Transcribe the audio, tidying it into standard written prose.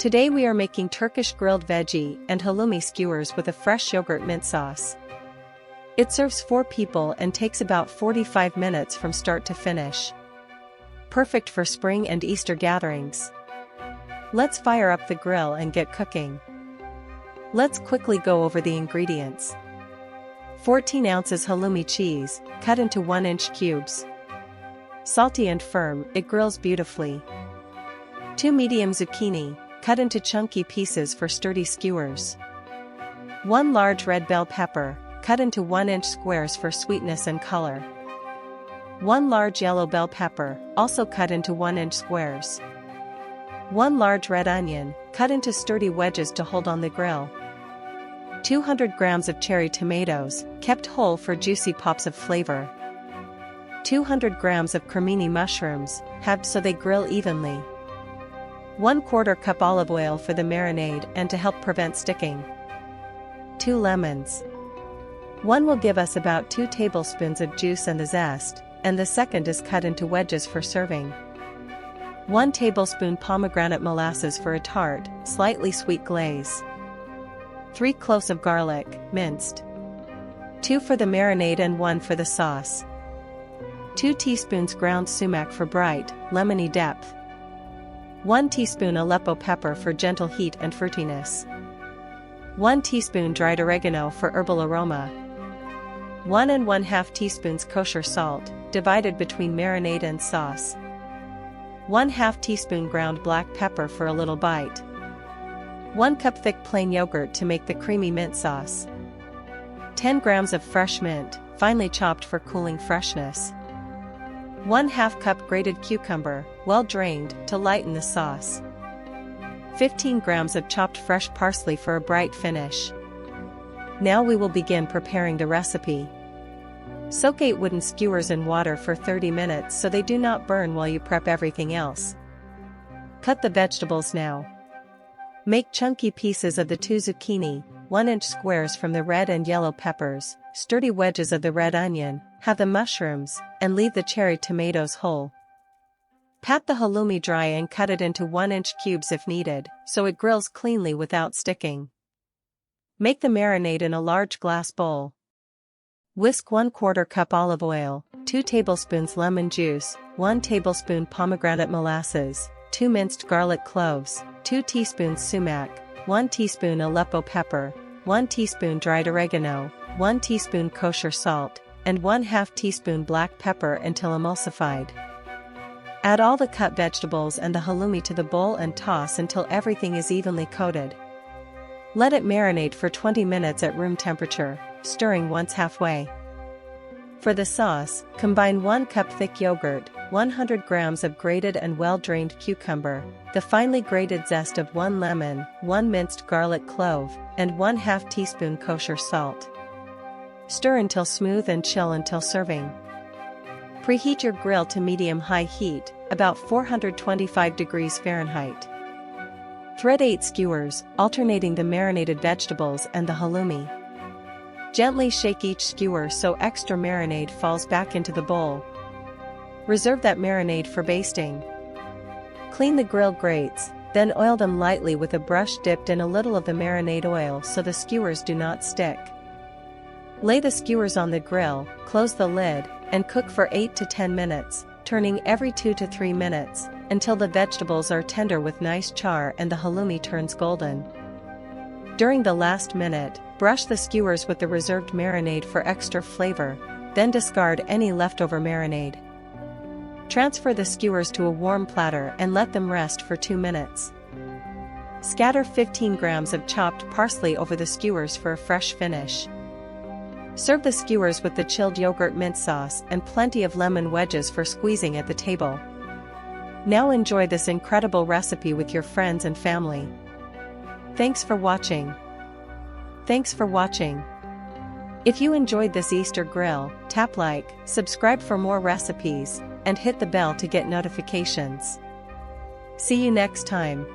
Today we are making Turkish grilled veggie and halloumi skewers with a fresh yogurt mint sauce. It serves 4 people and takes about 45 minutes from start to finish. Perfect for spring and Easter gatherings. Let's fire up the grill and get cooking. Let's quickly go over the ingredients. 14 ounces halloumi cheese, cut into 1-inch cubes. Salty and firm, it grills beautifully. 2 medium zucchini, cut into chunky pieces for sturdy skewers. 1 large red bell pepper, cut into 1-inch squares for sweetness and color. 1 large yellow bell pepper, also cut into 1-inch squares. 1 large red onion, cut into sturdy wedges to hold on the grill. 200 grams of cherry tomatoes, kept whole for juicy pops of flavor. 200 grams of cremini mushrooms, halved so they grill evenly. 1/4 cup olive oil for the marinade and to help prevent sticking. 2 lemons. One will give us about 2 tablespoons of juice and the zest, and the second is cut into wedges for serving. 1 tablespoon pomegranate molasses for a tart, slightly sweet glaze. 3 cloves of garlic, minced. 2 for the marinade and 1 for the sauce. 2 teaspoons ground sumac for bright, lemony depth. 1 teaspoon Aleppo pepper for gentle heat and fruitiness. 1 teaspoon dried oregano for herbal aroma. 1 1/2 teaspoons kosher salt, divided between marinade and sauce. 1/2 teaspoon ground black pepper for a little bite. 1 cup thick plain yogurt to make the creamy mint sauce. 10 grams of fresh mint, finely chopped for cooling freshness. 1/2 cup grated cucumber, well drained, to lighten the sauce. 15 grams of chopped fresh parsley for a bright finish. Now we will begin preparing the recipe. Soak 8 wooden skewers in water for 30 minutes so they do not burn while you prep everything else. Cut the vegetables now. Make chunky pieces of the 2 zucchini, 1-inch squares from the red and yellow peppers, sturdy wedges of the red onion, have the mushrooms, and leave the cherry tomatoes whole. Pat the halloumi dry and cut it into 1-inch cubes if needed, so it grills cleanly without sticking. Make the marinade in a large glass bowl. Whisk 1/4 cup olive oil, 2 tablespoons lemon juice, 1 tablespoon pomegranate molasses, 2 minced garlic cloves, 2 teaspoons sumac, 1 teaspoon Aleppo pepper, 1 teaspoon dried oregano, 1 teaspoon kosher salt, and 1/2 teaspoon black pepper until emulsified. Add all the cut vegetables and the halloumi to the bowl and toss until everything is evenly coated. Let it marinate for 20 minutes at room temperature, stirring once halfway. For the sauce, combine 1 cup thick yogurt, 100 grams of grated and well-drained cucumber, the finely grated zest of 1 lemon, 1 minced garlic clove, and 1/2 teaspoon kosher salt. Stir until smooth and chill until serving. Preheat your grill to medium-high heat, about 425 degrees Fahrenheit. Thread 8 skewers, alternating the marinated vegetables and the halloumi. Gently shake each skewer so extra marinade falls back into the bowl. Reserve that marinade for basting. Clean the grill grates, then oil them lightly with a brush dipped in a little of the marinade oil so the skewers do not stick. Lay the skewers on the grill, close the lid, and cook for 8 to 10 minutes, turning every 2 to 3 minutes, until the vegetables are tender with nice char and the halloumi turns golden. During the last minute, brush the skewers with the reserved marinade for extra flavor, then discard any leftover marinade. Transfer the skewers to a warm platter and let them rest for 2 minutes. Scatter 15 grams of chopped parsley over the skewers for a fresh finish. Serve the skewers with the chilled yogurt mint sauce and plenty of lemon wedges for squeezing at the table. Now enjoy this incredible recipe with your friends and family. Thanks for watching. Thanks for watching. If you enjoyed this Easter grill, tap like, subscribe for more recipes, and hit the bell to get notifications. See you next time.